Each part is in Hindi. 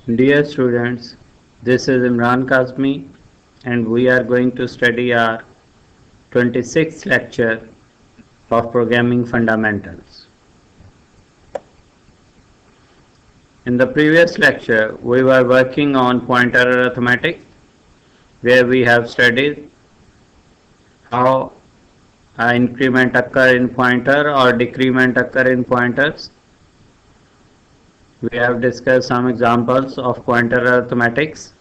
Dear students, this is Imran Kazmi and we are going to study our 26th lecture of Programming Fundamentals. In the previous lecture, we were working on pointer arithmetic where we have studied how increment occur in pointer or decrement occur in pointers. We have discussed some examples of pointer arithmetics.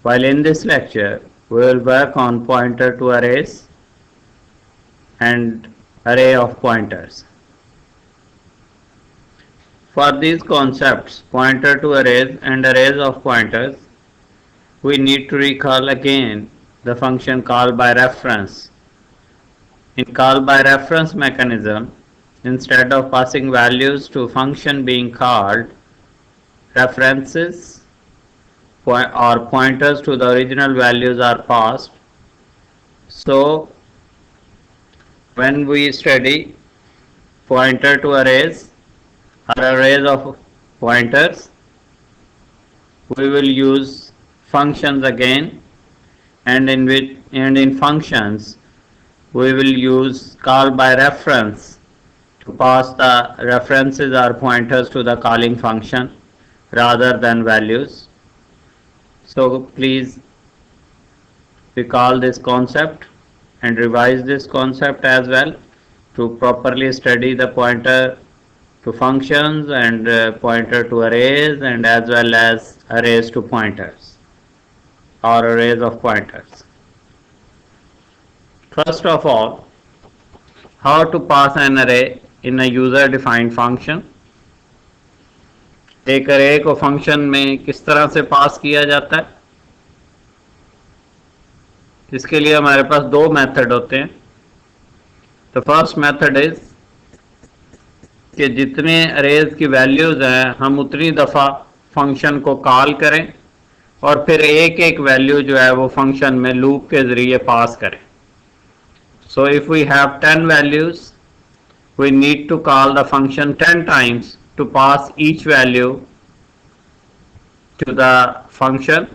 While in this lecture, we will work on pointer to arrays and array of pointers. For these concepts, pointer to arrays and arrays of pointers, we need to recall again the function call by reference. In call by reference mechanism, instead of passing values to function being called, references or pointers to the original values are passed. So when we study pointer to arrays or arrays of pointers, we will use functions again, and in functions we will use call by reference to pass the references or pointers to the calling function rather than values. So please recall this concept and revise this concept as well to properly study the pointer to functions and pointer to arrays and as well as arrays to pointers or arrays of pointers. First of all, how to pass an array in a user defined function. एक array को function में किस तरह से पास किया जाता है, इसके लिए हमारे पास दो मेथड होते हैं. तो फर्स्ट मेथड इज कि जितने अरेज की वैल्यूज हैं हम उतनी दफ़ा फंक्शन को कॉल करें और फिर एक एक वैल्यू जो है वो फंक्शन में लूप के ज़रिए पास करें. So if we have 10 values we need to call the function 10 times to pass each value to the function.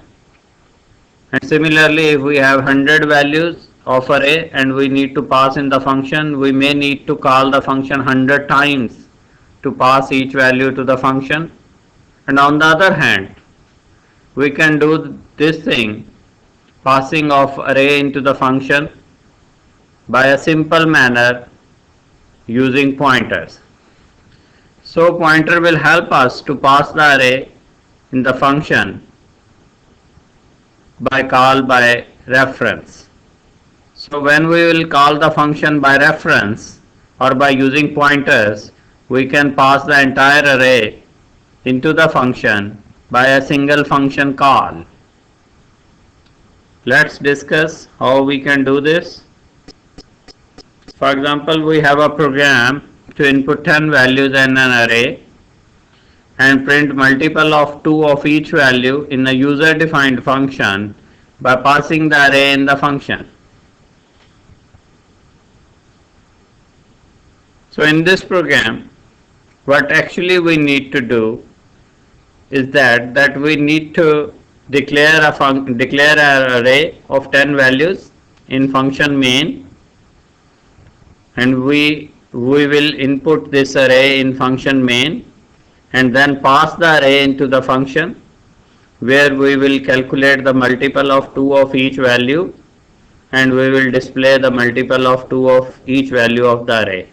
And similarly, if we have 100 values of array and we need to pass in the function, we may need to call the function 100 times to pass each value to the function. And on the other hand, we can do this thing, passing of array into the function by a simple manner using pointers. So pointer will help us to pass the array in the function by call by reference. So when we will call the function by reference or by using pointers, we can pass the entire array into the function by a single function call. Let's discuss how we can do this. For example, we have a program to input 10 values in an array and print multiple of 2 of each value in a user defined function by passing the array in the function. So in this program, what actually we need to do is that we need to declare an array of 10 values in function main, and we will input this array in function main and then pass the array into the function where we will calculate the multiple of 2 of each value and we will display the multiple of 2 of each value of the array.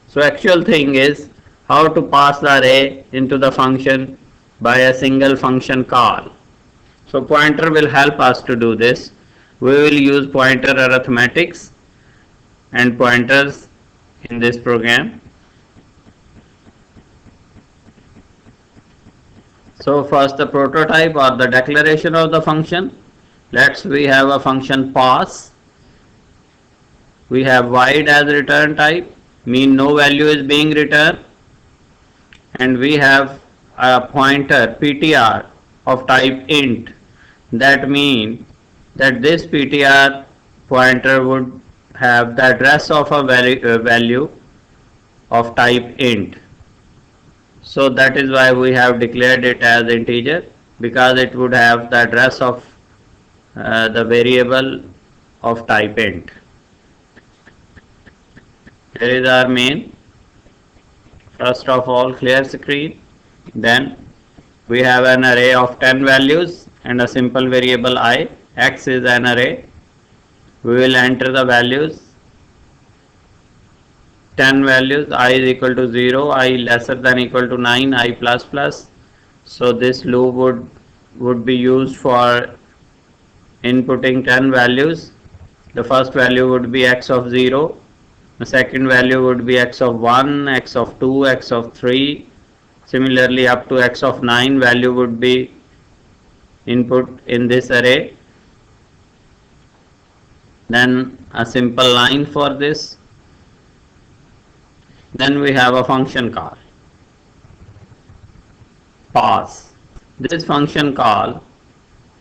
So actual thing is how to pass the array into the function by a single function call. So pointer will help us to do this. We will use pointer arithmetics and pointers in this program. So first the prototype or the declaration of the function. We have a function pass. We have void as return type, mean no value is being returned, and we have a pointer ptr of type int. That means that this ptr pointer would have the address of a value of type int. So that is why we have declared it as integer, because it would have the address of the variable of type int. Here is our main. First of all, clear screen. Then we have an array of 10 values and a simple variable I. X is an array. We will enter the values. 10 values. I is equal to 0, I lesser than equal to 9, I plus plus. So this loop would be used for inputting 10 values. The first value would be x of 0. The second value would be x of 1, x of 2, x of 3. Similarly, up to x of 9 value would be input in this array. Then a simple line for this. Then we have a function call, pass. This function call,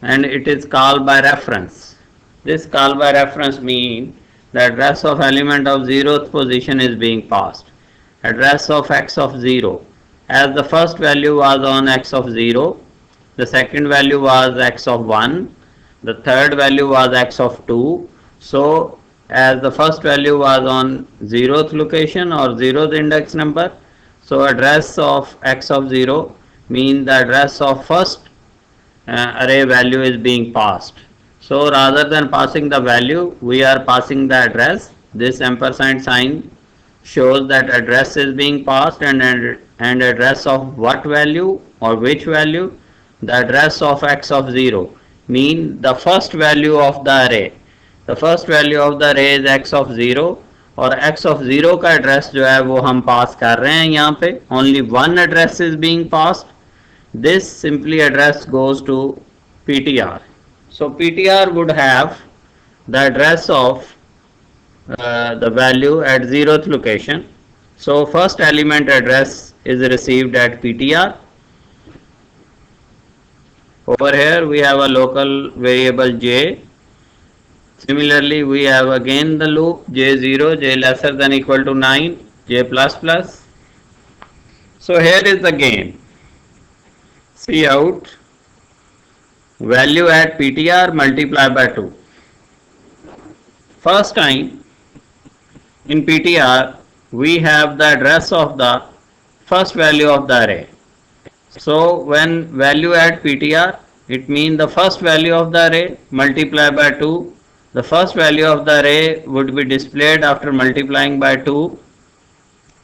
and it is called by reference. This call by reference means the address of element of 0th position is being passed. Address of x of 0. As the first value was on x of 0, the second value was x of 1, the third value was x of 2. So as the first value was on 0th location or 0th index number, so address of x of 0 means the address of first array value is being passed. So rather than passing the value, we are passing the address. This ampersand sign shows that address is being passed, and address of what value or which value? The address of x of 0 mean the first value of the array. The first value of the array is x of 0, और x of 0 का address जो है वो हम pass कर रहे हैं यहाँ पे. Only one address is being passed. This simply address goes to PTR. So PTR would have the address of the value at 0th location. So first element address is received at PTR. Over here we have a local variable j. Similarly, we have again the loop j0, j lesser than equal to 9, j plus plus. So here is the game. See out value at PTR multiply by 2. First time in PTR we have the address of the first value of the array. So when value at PTR, it means the first value of the array multiply by 2. The first value of the array would be displayed after multiplying by 2.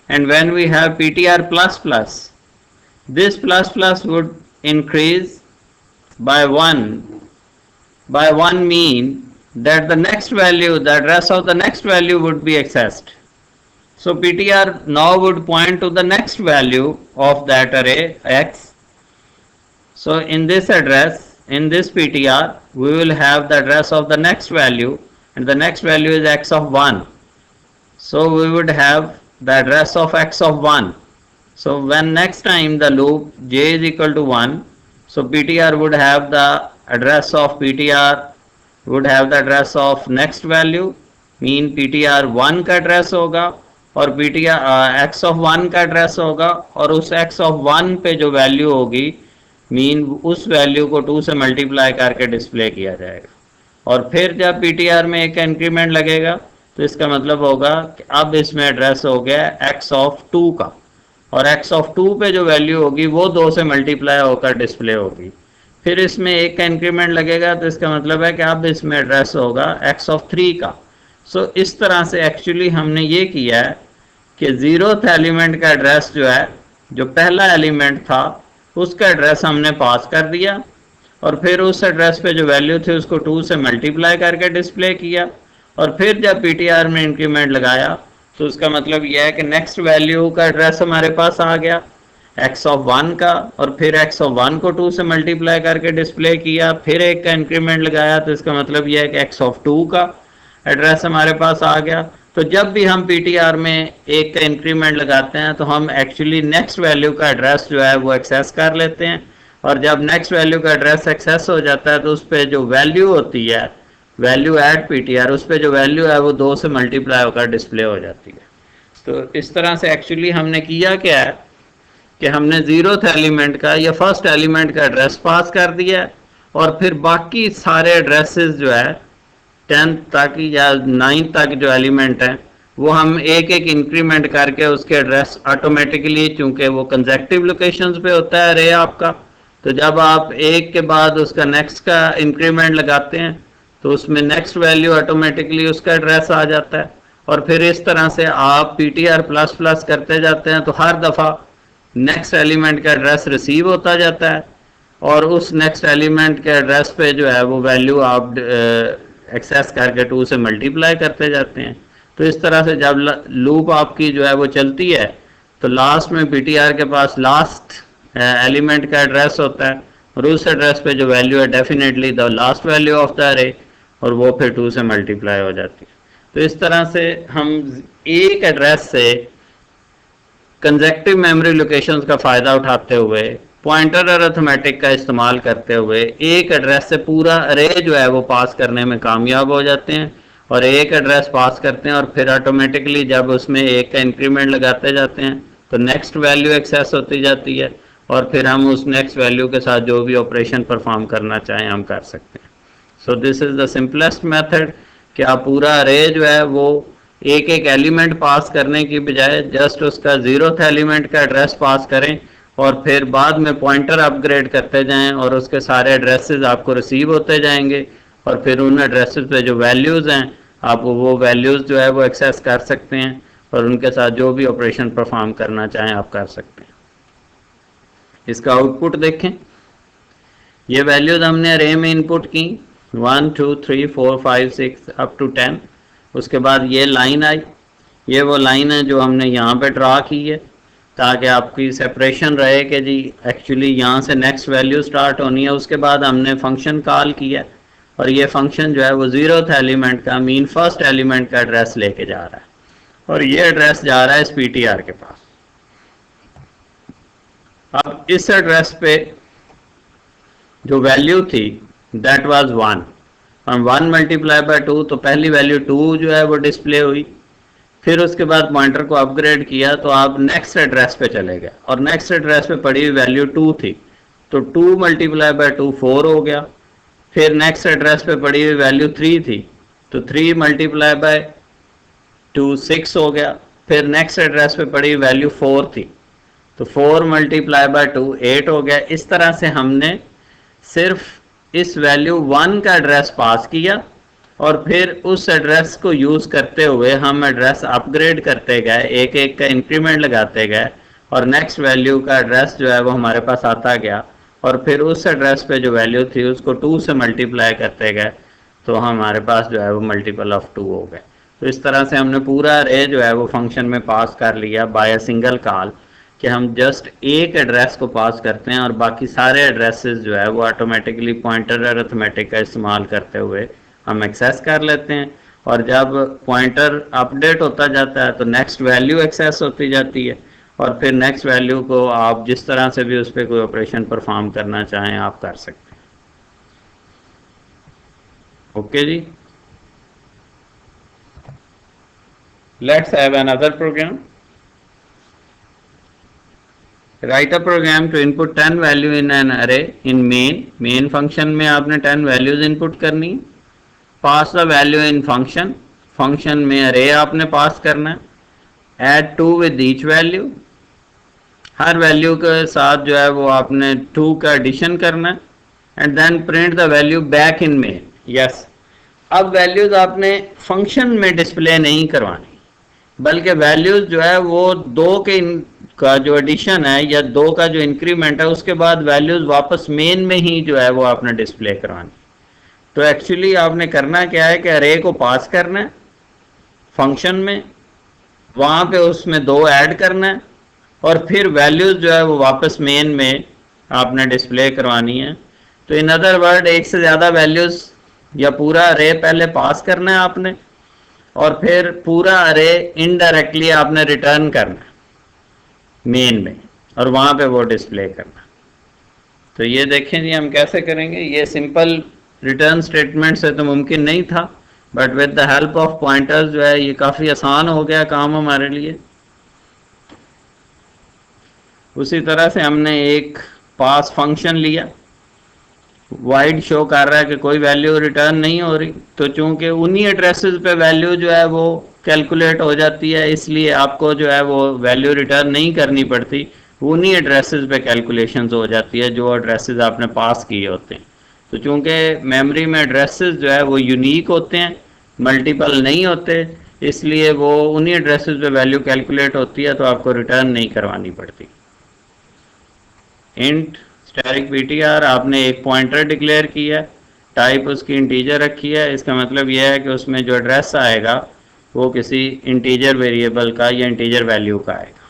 And when we have PTR plus plus, this plus plus would increase by 1. By 1 mean that the next value, the address of the next value would be accessed. So PTR now would point to the next value of that array x. So in this address, in this PTR, we will have the address of the next value, and the next value is x of 1. So we would have the address of x of 1. So when next time the loop j is equal to 1, so PTR would have the address of PTR would have the address of next value, mean PTR 1 का address होगा और PTR x of 1 का address होगा, और उस x of 1 पे जो value होगी मीन उस वैल्यू को 2 से मल्टीप्लाई करके डिस्प्ले किया जाएगा. और फिर जब PTR में एक इंक्रीमेंट लगेगा तो इसका मतलब होगा कि अब इसमें एड्रेस हो गया x ऑफ 2 का, और x ऑफ 2 पे जो वैल्यू होगी वो 2 से मल्टीप्लाई होकर डिस्प्ले होगी. फिर इसमें एक का इंक्रीमेंट लगेगा तो इसका मतलब है कि अब इसमें एड्रेस होगा x ऑफ 3 का. सो इस तरह से एक्चुअली हमने ये किया है कि 0th एलिमेंट का एड्रेस जो है, जो पहला एलिमेंट था उसका एड्रेस हमने पास कर दिया, और फिर उस एड्रेस पे जो वैल्यू थी उसको 2 से मल्टीप्लाई करके डिस्प्ले किया, और फिर जब PTR में इंक्रीमेंट लगाया तो उसका मतलब यह है कि नेक्स्ट वैल्यू का एड्रेस हमारे पास आ गया x ऑफ 1 का, और फिर x ऑफ 1 को 2 से मल्टीप्लाई करके डिस्प्ले किया, फिर एक का इंक्रीमेंट लगाया तो इसका मतलब यह है कि x ऑफ 2 का एड्रेस हमारे पास आ गया. तो जब भी हम PTR में एक का इंक्रीमेंट लगाते हैं तो हम एक्चुअली नेक्स्ट वैल्यू का एड्रेस जो है वो एक्सेस कर लेते हैं, और जब नेक्स्ट वैल्यू का एड्रेस एक्सेस हो जाता है तो उस पर जो वैल्यू होती है, वैल्यू एट PTR, उस पर जो वैल्यू है वो 2 से मल्टीप्लाई होकर डिस्प्ले हो जाती है. तो इस तरह से एक्चुअली हमने किया क्या है कि हमने 0th एलिमेंट का या फर्स्ट एलिमेंट का एड्रेस पास कर दिया है और फिर बाकी सारे एड्रेसेस जो है 10th तक या 9th तक जो एलिमेंट है वो हम एक एक इंक्रीमेंट करके उसके एड्रेस ऑटोमेटिकली, चूंकि वो कंसेक्टिव लोकेशंस पे होता है अरे आपका, तो जब आप एक के बाद उसका नेक्स्ट का इंक्रीमेंट लगाते हैं तो उसमें नेक्स्ट वैल्यू ऑटोमेटिकली उसका एड्रेस आ जाता है और फिर इस तरह से आप PTR प्लस प्लस करते जाते हैं तो हर दफ़ा नेक्स्ट एलिमेंट का एड्रेस रिसीव होता जाता है और उस नेक्स्ट एलिमेंट के एड्रेस पे जो है वो वैल्यू आप एक्सेस करके 2 से मल्टीप्लाई करते जाते हैं। तो इस तरह से जब लूप आपकी जो है वो चलती है तो लास्ट में PTR के पास लास्ट एलिमेंट का एड्रेस होता है और उस एड्रेस पे जो वैल्यू है definitely the last value of the अरे और वो फिर 2 से मल्टीप्लाई हो जाती है। तो इस तरह से हम एक एड्रेस से कंसेक्टिव मेमोरी लोकेशंस का फ़ायदा उठाते हुए पॉइंटर अरिथमेटिक का इस्तेमाल करते हुए एक एड्रेस से पूरा अरे जो है वो पास करने में कामयाब हो जाते हैं और एक एड्रेस पास करते हैं और फिर ऑटोमेटिकली जब उसमें एक का इंक्रीमेंट लगाते जाते हैं तो नेक्स्ट वैल्यू एक्सेस होती जाती है और फिर हम उस नेक्स्ट वैल्यू के साथ जो भी ऑपरेशन परफॉर्म करना चाहें हम कर सकते हैं। So this is the simplest method कि आप पूरा अरे जो है वो एक एक एलिमेंट पास करने की बजाय जस्ट उसका 0th एलिमेंट का एड्रेस पास करें और फिर बाद में पॉइंटर अपग्रेड करते जाएं और उसके सारे एड्रेसेस आपको रिसीव होते जाएंगे और फिर उन एड्रेसेस पे जो वैल्यूज़ हैं आप वो वैल्यूज़ जो है वो एक्सेस कर सकते हैं और उनके साथ जो भी ऑपरेशन परफॉर्म करना चाहें आप कर सकते हैं। इसका आउटपुट देखें, ये वैल्यूज़ हमने अरे में इनपुट की 1 2 3 4 5 6 अप टू 10। उसके बाद ये लाइन आई, ये वो लाइन है जो हमने यहाँ पे ड्रा की है ताकि आपकी सेपरेशन रहे कि जी एक्चुअली यहाँ से नेक्स्ट वैल्यू स्टार्ट होनी है। उसके बाद हमने फंक्शन कॉल किया और ये फंक्शन जो है वो 0th एलिमेंट का मीन फर्स्ट एलिमेंट का एड्रेस लेके जा रहा है और ये एड्रेस जा रहा है इस PTR के पास। अब इस एड्रेस पे जो वैल्यू थी दैट वाज 1 और 1 मल्टीप्लाई बाय 2 तो पहली वैल्यू 2 जो है वो डिस्प्ले हुई। फिर उसके बाद पॉइंटर को अपग्रेड किया तो आप नेक्स्ट एड्रेस पे चले गए और नेक्स्ट एड्रेस पे पड़ी हुई वैल्यू 2 थी तो 2 मल्टीप्लाई बाय 2 4 हो गया। फिर नेक्स्ट एड्रेस पे पड़ी हुई वैल्यू 3 थी तो 3 मल्टीप्लाई बाय 2 6 हो गया। फिर नेक्स्ट एड्रेस पे पड़ी हुई वैल्यू 4 थी तो 4 मल्टीप्लाई बाय 2 8 हो गया। इस तरह से हमने सिर्फ इस वैल्यू 1 का एड्रेस पास किया और फिर उस एड्रेस को यूज़ करते हुए हम एड्रेस अपग्रेड करते गए, एक एक का इंक्रीमेंट लगाते गए और नेक्स्ट वैल्यू का एड्रेस जो है वो हमारे पास आता गया और फिर उस एड्रेस पे जो वैल्यू थी उसको 2 से मल्टीप्लाई करते गए तो हमारे पास जो है वो मल्टीपल ऑफ 2 हो गए। तो इस तरह से हमने पूरा अरे जो है वो फंक्शन में पास कर लिया बाय अ सिंगल कॉल कि हम जस्ट एक एड्रेस को पास करते हैं और बाकी सारे एड्रेसेस जो है वो ऑटोमेटिकली पॉइंटर अरिथमेटिक का इस्तेमाल करते हुए हम एक्सेस कर लेते हैं और जब पॉइंटर अपडेट होता जाता है तो नेक्स्ट वैल्यू एक्सेस होती जाती है और फिर नेक्स्ट वैल्यू को आप जिस तरह से भी उस पर कोई ऑपरेशन परफॉर्म करना चाहें आप कर सकते हैं। ओके जी, let's have another program. Write a program to input 10 value in an array in main function में आपने 10 वैल्यूज इनपुट करनी है। पास द वैल्यू इन फंक्शन में अरे आपने पास करना है। Add 2 with each value, her value के साथ जो है वो आपने 2 का एडिशन करना है and then print the value back in main. Yes, अब वैल्यूज आपने फंक्शन में डिस्प्ले नहीं करवानी बल्कि वैल्यूज जो है वो 2 के का जो एडिशन है या 2 का जो इंक्रीमेंट है उसके बाद वैल्यूज वापस मेन में ही जो है वो आपने डिस्प्ले करवानी। तो एक्चुअली आपने करना क्या है कि अरे को पास करना है फंक्शन में, वहाँ पे उसमें 2 ऐड करना है और फिर वैल्यूज जो है वो वापस मेन में आपने डिस्प्ले करवानी है। तो इन अदर वर्ड एक से ज़्यादा वैल्यूज या पूरा अरे पहले पास करना है आपने और फिर पूरा अरे इनडायरेक्टली आपने रिटर्न करना है मेन में और वहाँ पे वो डिस्प्ले करना। तो ये देखें जी हम कैसे करेंगे। ये सिंपल रिटर्न स्टेटमेंट से तो मुमकिन नहीं था but with the help of pointers जो है ये काफ़ी आसान हो गया काम हमारे लिए। उसी तरह से हमने एक पास फंक्शन लिया, वाइड शो कर रहा है कि कोई वैल्यू रिटर्न नहीं हो रही, तो चूंकि उन्हीं एड्रेसेस पे वैल्यू जो है वो कैलकुलेट हो जाती है, इसलिए आपको जो है वो वैल्यू रिटर्न नहीं करनी पड़ती, उन्हीं एड्रेसेस पे कैलकुलेशंस हो जाती है जो एड्रेसेस आपने पास किए होते हैं। तो चूंकि मेमोरी में एड्रेसेस जो है वो यूनिक होते हैं, मल्टीपल नहीं होते, इसलिए वो उन्हीं एड्रेसेस पे वैल्यू कैलकुलेट होती है, तो आपको रिटर्न नहीं करवानी पड़ती। इंट स्टैटिक ptr, आपने एक पॉइंटर डिक्लेयर किया, टाइप उसकी इंटीजर रखी है, इसका मतलब यह है कि उसमें जो एड्रेस आएगा वो किसी इंटीजर वेरिएबल का या इंटीजर वैल्यू का आएगा।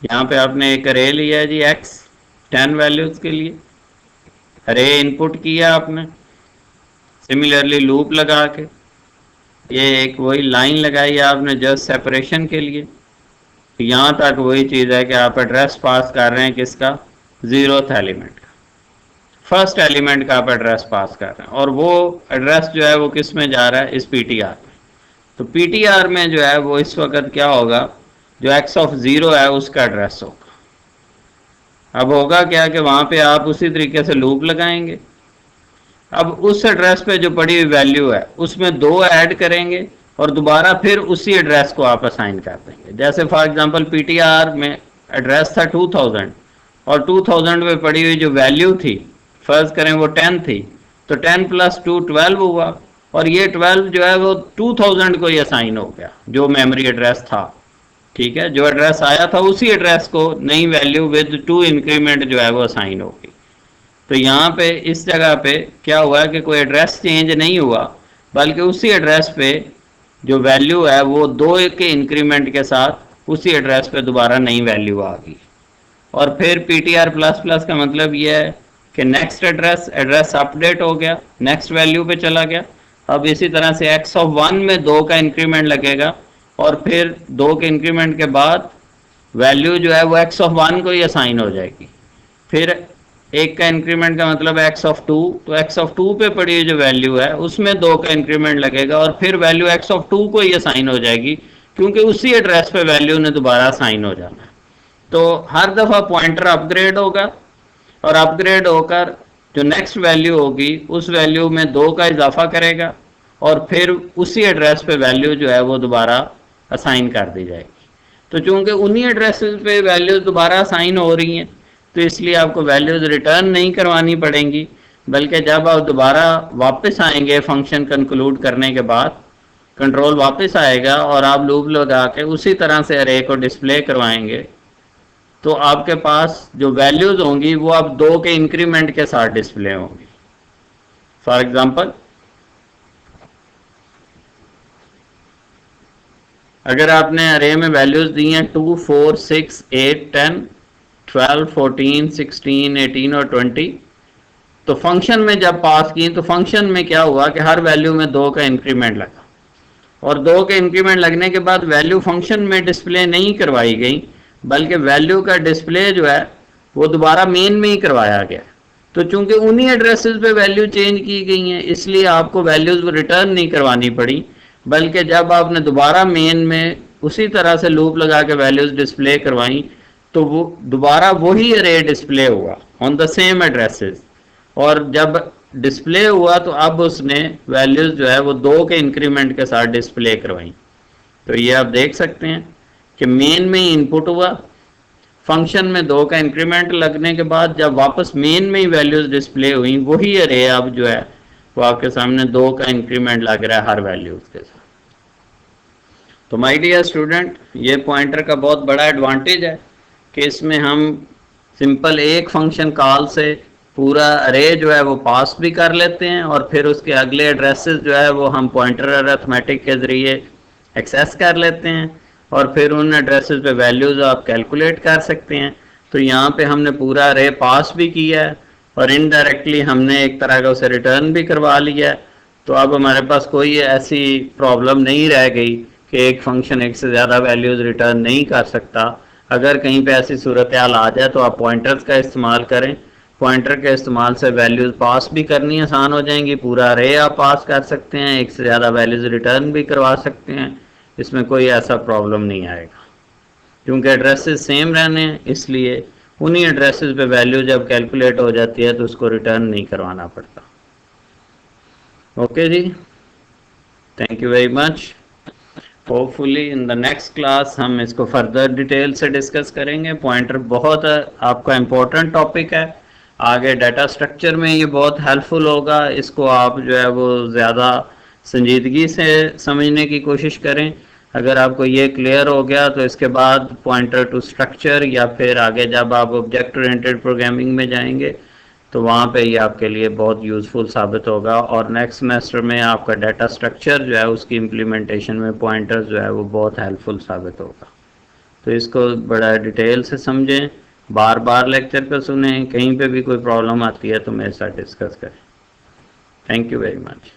यहाँ पे आपने एक अरे लिया है जी x 10 वैल्यूज के लिए, अरे इनपुट किया आपने, सिमिलरली लूप लगा के ये एक वही लाइन लगाई है आपने जस्ट सेपरेशन के लिए। यहाँ तक वही चीज़ है कि आप एड्रेस पास कर रहे हैं किसका, 0th एलिमेंट का, फर्स्ट एलिमेंट का आप एड्रेस पास कर रहे हैं, और वो एड्रेस जो है वो किस में जा रहा है, इस ptr में। तो ptr में जो है वो इस वक्त क्या होगा, जो x of 0 है उसका एड्रेस होगा। अब होगा क्या कि वहाँ पे आप उसी तरीके से लूप लगाएंगे, अब उस एड्रेस पे जो पड़ी हुई वैल्यू है उसमें 2 ऐड करेंगे और दोबारा फिर उसी एड्रेस को आप असाइन कर देंगे। जैसे फॉर एग्जांपल ptr में एड्रेस था 2000 और 2000 में पड़ी हुई जो वैल्यू थी, फर्ज करें वो 10 थी, तो 10 + 2 12 हुआ, और ये 12 जो है वो 2000 को ही असाइन हो गया जो मेमोरी एड्रेस था। ठीक है, जो एड्रेस आया था उसी एड्रेस को नई वैल्यू विद 2 इंक्रीमेंट जो है वो असाइन होगी। तो यहाँ पे इस जगह पे क्या हुआ कि कोई एड्रेस चेंज नहीं हुआ, बल्कि उसी एड्रेस पे जो वैल्यू है वो 2 के इंक्रीमेंट के साथ उसी एड्रेस पे दोबारा नई वैल्यू आ गई। और फिर ptr++ का मतलब ये है कि नेक्स्ट एड्रेस अपडेट हो गया, नेक्स्ट वैल्यू पे चला गया। अब इसी तरह से x of 1 में 2 का इंक्रीमेंट लगेगा, और फिर 2 के इंक्रीमेंट के बाद वैल्यू जो है वो x of 1 को ही असाइन हो जाएगी। फिर 1 का इंक्रीमेंट का मतलब x of 2, तो x of 2 पे पड़ी हुई जो वैल्यू है उसमें 2 का इंक्रीमेंट लगेगा, और फिर वैल्यू x of 2 को ही असाइन हो जाएगी, क्योंकि उसी एड्रेस पे वैल्यू ने दोबारा असाइन हो जाना है। तो हर दफ़ा पॉइंटर अपग्रेड होगा, और अपग्रेड होकर जो नेक्स्ट वैल्यू होगी उस वैल्यू में 2 का इजाफा करेगा, और फिर उसी एड्रेस पे वैल्यू जो है वो दोबारा असाइन कर दी जाएगी। तो चूंकि उन्हीं एड्रेसेस पे वैल्यूज दोबारा असाइन हो रही हैं, तो इसलिए आपको वैल्यूज रिटर्न नहीं करवानी पड़ेंगी, बल्कि जब आप दोबारा वापस आएंगे फंक्शन कंक्लूड करने के बाद, कंट्रोल वापस आएगा और आप लूप लगा के उसी तरह से अरे को डिस्प्ले करवाएंगे, तो आपके पास जो वैल्यूज होंगी वो अब 2 के इंक्रीमेंट के साथ डिस्प्ले होंगी। फॉर एग्जांपल, अगर आपने अरे में वैल्यूज दी हैं 2 4 6 8 10 12 14 16 18 और 20, तो फंक्शन में जब पास की तो फंक्शन में क्या हुआ कि हर वैल्यू में 2 का इंक्रीमेंट लगा, और 2 के इंक्रीमेंट लगने के बाद वैल्यू फंक्शन में डिस्प्ले नहीं करवाई गई, बल्कि वैल्यू का डिस्प्ले जो है वो दोबारा मेन में ही करवाया गया। तो चूंकि उन्हीं एड्रेसेस पे वैल्यू चेंज की गई हैं, इसलिए आपको वैल्यूज रिटर्न नहीं करवानी पड़ी, बल्कि जब आपने दोबारा मेन में उसी तरह से लूप लगा के वैल्यूज डिस्प्ले करवाई, तो वो दोबारा वही अरे डिस्प्ले हुआ ऑन द सेम एड्रेसेस, और जब डिस्प्ले हुआ तो अब उसने वैल्यूज जो है वो 2 के इंक्रीमेंट के साथ डिस्प्ले करवाई। तो ये आप देख सकते हैं कि मेन में ही इनपुट हुआ, फंक्शन में 2 का इंक्रीमेंट लगने के बाद जब वापस मेन में ही वैल्यूज डिस्प्ले हुई, वही अरे अब जो है वो आपके सामने 2 का इंक्रीमेंट लग रहा है हर वैल्यूज के साथ। तो माय डियर स्टूडेंट, ये पॉइंटर का बहुत बड़ा एडवांटेज है कि इसमें हम सिंपल एक फंक्शन कॉल से पूरा अरे जो है वो पास भी कर लेते हैं, और फिर उसके अगले एड्रेसेस जो है वो हम पॉइंटर अरिथमेटिक के ज़रिए एक्सेस कर लेते हैं, और फिर उन एड्रेसेस पे वैल्यूज़ आप कैलकुलेट कर सकते हैं। तो यहाँ पे हमने पूरा अरे पास भी किया है, और इनडायरेक्टली हमने एक तरह का उसे रिटर्न भी करवा लिया है। तो अब हमारे पास कोई ऐसी प्रॉब्लम नहीं रह गई कि एक फंक्शन एक से ज़्यादा वैल्यूज़ रिटर्न नहीं कर सकता। अगर कहीं पे ऐसी सूरत हाल आ जाए तो आप पॉइंटर्स का इस्तेमाल करें, पॉइंटर के इस्तेमाल से वैल्यूज़ पास भी करनी आसान हो जाएंगी, पूरा अरे आप पास कर सकते हैं, एक से ज़्यादा वैल्यूज़ रिटर्न भी करवा सकते हैं। इसमें कोई ऐसा प्रॉब्लम नहीं आएगा, क्योंकि एड्रेसेस सेम रहने हैं, इसलिए उन्हीं एड्रेसेस पे वैल्यू जब कैलकुलेट हो जाती है तो उसको रिटर्न नहीं करवाना पड़ता। ओके जी, thank you very much. Hopefully in the next class हम इसको फर्दर डिटेल से डिस्कस करेंगे। पॉइंटर बहुत आपका इम्पोर्टेंट टॉपिक है, आगे डाटा स्ट्रक्चर में ये बहुत हेल्पफुल होगा। इसको आप जो है वो ज़्यादा संजीदगी से समझने की कोशिश करें। अगर आपको ये क्लियर हो गया तो इसके बाद पॉइंटर टू स्ट्रक्चर या फिर आगे जब आप ऑब्जेक्ट ओरिएंटेड प्रोग्रामिंग में जाएंगे तो वहाँ पे ये आपके लिए बहुत यूज़फुल साबित होगा। और नेक्स्ट सेमेस्टर में आपका डाटा स्ट्रक्चर जो है उसकी इम्प्लीमेंटेशन में पॉइंटर्स जो है वो बहुत हेल्पफुल साबित होगा। तो इसको बड़ा डिटेल से समझें, बार बार लेक्चर पे सुने, कहीं पे भी कोई प्रॉब्लम आती है तो मेरे साथ डिस्कस करें। Thank you very much.